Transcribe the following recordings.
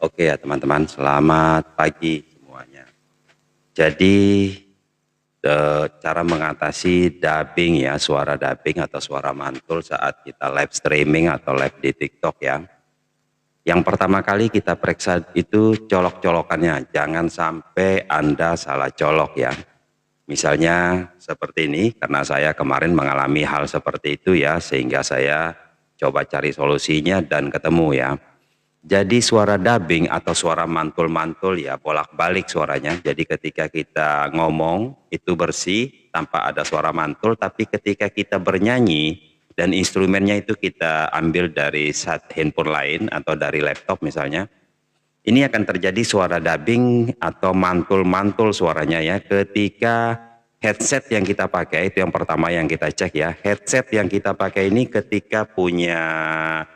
Oke ya teman-teman, selamat pagi semuanya. Jadi cara mengatasi dubbing ya, suara dubbing atau suara mantul saat kita live streaming atau live di TikTok ya. Yang pertama kali kita periksa itu colok-colokannya, jangan sampai Anda salah colok ya. Misalnya seperti ini, karena saya kemarin mengalami hal seperti itu ya, sehingga saya coba cari solusinya dan ketemu ya. Jadi suara dubbing atau suara mantul-mantul ya bolak-balik suaranya. Jadi ketika kita ngomong itu bersih tanpa ada suara mantul, tapi ketika kita bernyanyi dan instrumennya itu kita ambil dari handphone lain atau dari laptop misalnya, ini akan terjadi suara dubbing atau mantul-mantul suaranya ya ketika headset yang kita pakai. Itu yang pertama yang kita cek ya, headset yang kita pakai ini ketika punya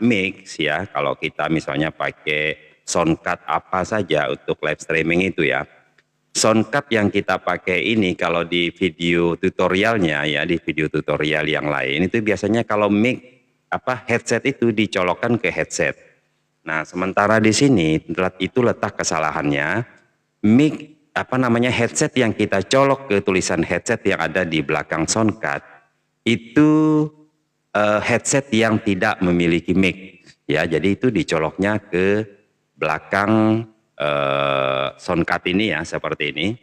mix ya, kalau kita misalnya pakai soundcard apa saja untuk live streaming itu ya, soundcard yang kita pakai ini kalau di video tutorialnya ya, di video tutorial yang lain itu biasanya kalau mic headset itu dicolokkan ke headset. Nah, sementara di sini itu letak kesalahannya. Mic headset yang kita colok ke tulisan headset yang ada di belakang soundcard itu headset yang tidak memiliki mic ya. Jadi itu dicoloknya ke belakang soundcard ini ya, seperti ini.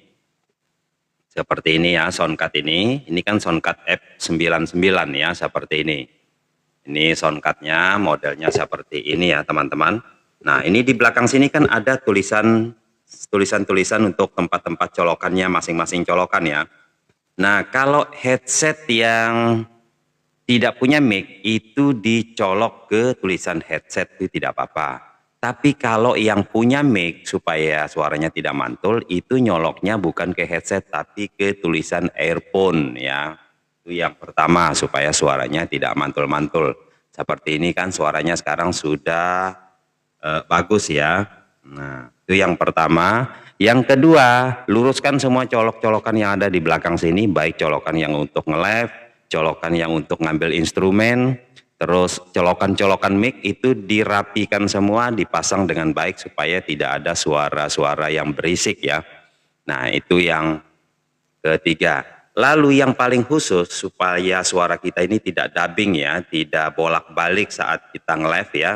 Seperti ini ya soundcard ini. Ini kan soundcard F99 ya, seperti ini. Ini soundcardnya modelnya seperti ini ya teman-teman. Nah ini di belakang sini kan ada tulisan-tulisan untuk tempat-tempat colokannya masing-masing colokan ya. Nah kalau headset yang tidak punya mic itu dicolok ke tulisan headset itu tidak apa-apa. Tapi kalau yang punya mic supaya suaranya tidak mantul itu nyoloknya bukan ke headset tapi ke tulisan earphone ya. Itu yang pertama supaya suaranya tidak mantul-mantul. Seperti ini kan suaranya sekarang sudah bagus ya. Nah itu yang pertama. Yang kedua, luruskan semua colok-colokan yang ada di belakang sini, baik colokan yang untuk nge-live, colokan yang untuk ngambil instrumen, terus colokan-colokan mic itu dirapikan semua, dipasang dengan baik supaya tidak ada suara-suara yang berisik ya. Nah itu yang ketiga. Lalu yang paling khusus supaya suara kita ini tidak dubbing ya, tidak bolak-balik saat kita nge-live ya.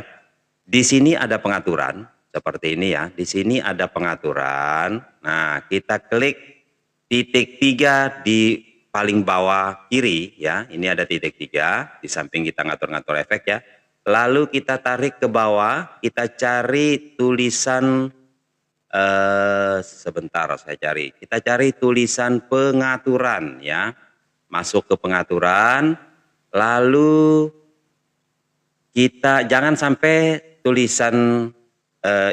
Di sini ada pengaturan seperti ini ya. Di sini ada pengaturan. Nah, kita klik titik 3 di paling bawah kiri ya. Ini ada titik 3 di samping kita ngatur-ngatur efek ya. Lalu kita tarik ke bawah, kita cari tulisan sebentar saya cari. Kita cari tulisan pengaturan ya. Masuk ke pengaturan, lalu kita jangan sampai tulisan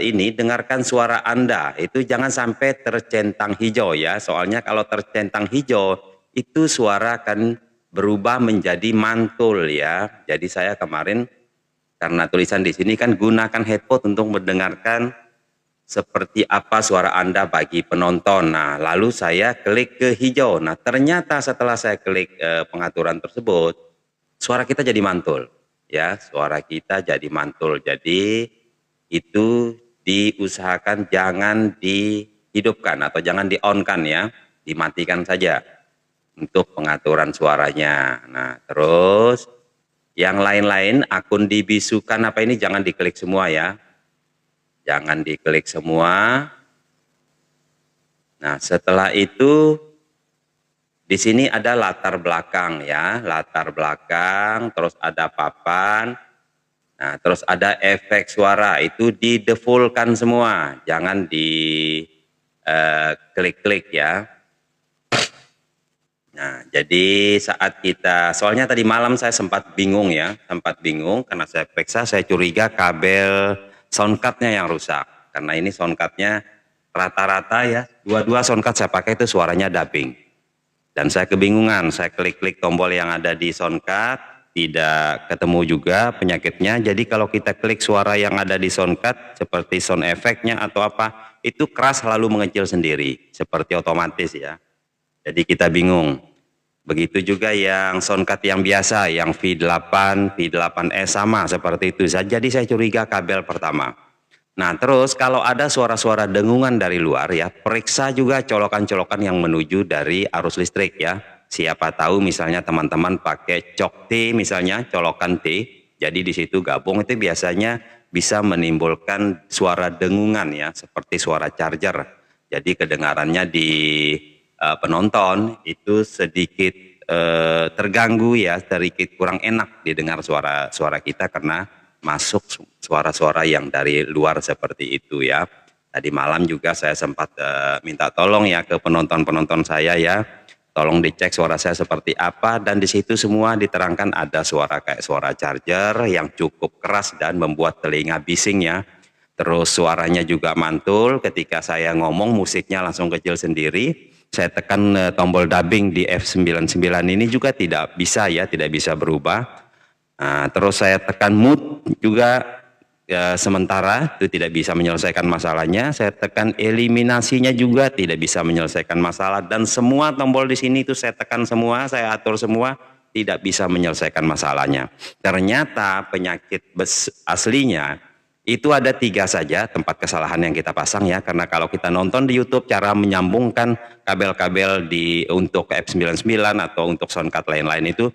ini dengarkan suara Anda itu jangan sampai tercentang hijau ya. Soalnya kalau tercentang hijau itu suara akan berubah menjadi mantul ya. Jadi saya kemarin karena tulisan di sini kan gunakan headphone untuk mendengarkan seperti apa suara Anda bagi penonton. Nah, lalu saya klik ke hijau. Nah, ternyata setelah saya klik pengaturan tersebut, suara kita jadi mantul. Ya, suara kita jadi mantul. Jadi, itu diusahakan jangan dihidupkan atau jangan di-on-kan ya. Dimatikan saja untuk pengaturan suaranya. Nah, terus yang lain-lain akun dibisukan apa ini jangan diklik semua ya. Jangan diklik semua. Nah, setelah itu di sini ada latar belakang ya, latar belakang, terus ada papan. Nah, terus ada efek suara, itu di defaultkan semua, jangan di klik-klik ya. Nah, jadi saat kita, soalnya tadi malam saya sempat bingung ya, karena saya periksa, saya curiga kabel soundcardnya yang rusak, karena ini soundcardnya rata-rata ya, dua soundcard saya pakai itu suaranya dubbing, dan saya kebingungan, saya klik-klik tombol yang ada di soundcard, tidak ketemu juga penyakitnya. Jadi kalau kita klik suara yang ada di soundcard, seperti sound efeknya atau apa, itu keras lalu mengecil sendiri, seperti otomatis ya. Jadi kita bingung. Begitu juga yang soundcard yang biasa, yang V8, V8S sama seperti itu. Jadi saya curiga kabel pertama. Nah, terus kalau ada suara-suara dengungan dari luar ya, periksa juga colokan-colokan yang menuju dari arus listrik ya. Siapa tahu misalnya teman-teman pakai cok T misalnya, colokan T, jadi di situ gabung itu biasanya bisa menimbulkan suara dengungan ya, seperti suara charger. Jadi kedengarannya di penonton itu sedikit terganggu ya, sedikit kurang enak didengar suara kita karena masuk suara-suara yang dari luar seperti itu ya. Tadi malam juga saya sempat minta tolong ya ke penonton-penonton saya ya, tolong dicek suara saya seperti apa, dan di situ semua diterangkan ada suara kayak suara charger yang cukup keras dan membuat telinga bising ya. Terus suaranya juga mantul, ketika saya ngomong musiknya langsung kecil sendiri. Saya tekan tombol dubbing di F99 ini juga tidak bisa ya, tidak bisa berubah. Nah, terus saya tekan mute juga ya, sementara itu tidak bisa menyelesaikan masalahnya. Saya tekan eliminasinya juga tidak bisa menyelesaikan masalah, dan semua tombol di sini itu saya tekan semua, saya atur semua, tidak bisa menyelesaikan masalahnya. Ternyata penyakit aslinya itu ada 3 saja tempat kesalahan yang kita pasang ya, karena kalau kita nonton di YouTube cara menyambungkan kabel-kabel untuk F99 atau untuk soundcard lain-lain itu,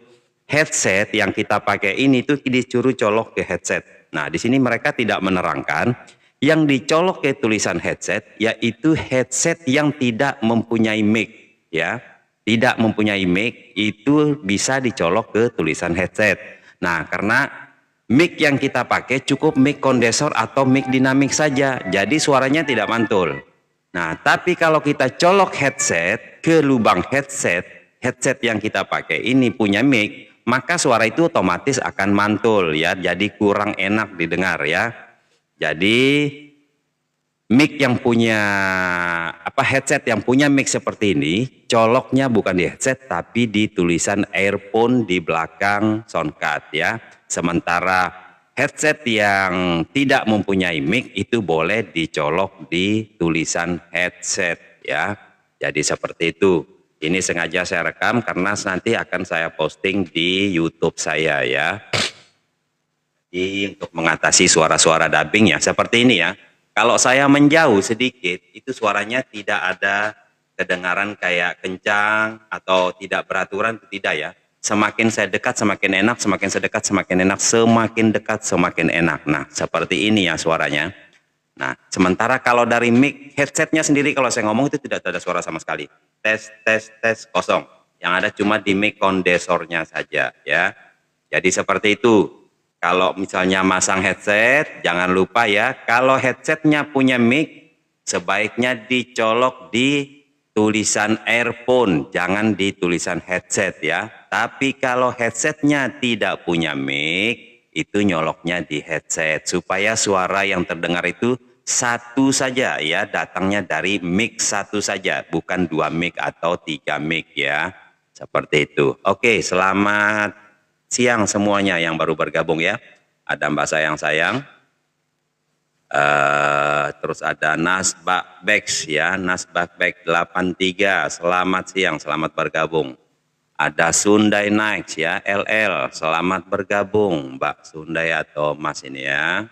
headset yang kita pakai ini tuh disuruh colok ke headset. Nah, di sini mereka tidak menerangkan yang dicolok ke tulisan headset yaitu headset yang tidak mempunyai mic ya. Tidak mempunyai mic itu bisa dicolok ke tulisan headset. Nah, karena mic yang kita pakai cukup mic kondensor atau mic dinamik saja, jadi suaranya tidak mantul. Nah, tapi kalau kita colok headset ke lubang headset yang kita pakai ini punya mic, maka suara itu otomatis akan mantul ya, jadi kurang enak didengar ya. Jadi mic yang punya headset yang punya mic seperti ini, coloknya bukan di headset tapi di tulisan earphone di belakang soundcard ya. Sementara headset yang tidak mempunyai mic itu boleh dicolok di tulisan headset ya. Jadi seperti itu. Ini sengaja saya rekam karena nanti akan saya posting di YouTube saya ya. Jadi untuk mengatasi suara-suara dubbing ya seperti ini ya. Kalau saya menjauh sedikit itu suaranya tidak ada kedengaran kayak kencang atau tidak beraturan, tidak ya. Semakin saya dekat semakin enak, semakin saya dekat semakin enak, semakin dekat semakin enak. Nah, seperti ini ya suaranya. Nah, sementara kalau dari mic headsetnya sendiri kalau saya ngomong itu tidak ada suara sama sekali. Tes, tes, tes, kosong. Yang ada cuma di mic kondensornya saja ya. Jadi seperti itu. Kalau misalnya masang headset, jangan lupa ya, kalau headsetnya punya mic, sebaiknya dicolok di tulisan earphone, jangan di tulisan headset ya. Tapi kalau headsetnya tidak punya mic, itu nyoloknya di headset, supaya suara yang terdengar itu satu saja ya, datangnya dari mic satu saja, bukan 2 mic atau 3 mic ya. Seperti itu. Oke, selamat siang semuanya yang baru bergabung ya. Ada Mbak sayang-sayang, terus ada Nasbak Bex ya, Nasbak Bex 83, selamat siang, selamat bergabung. Ada Sundai Nights ya, LL, selamat bergabung Mbak Sundai atau Mas ini ya.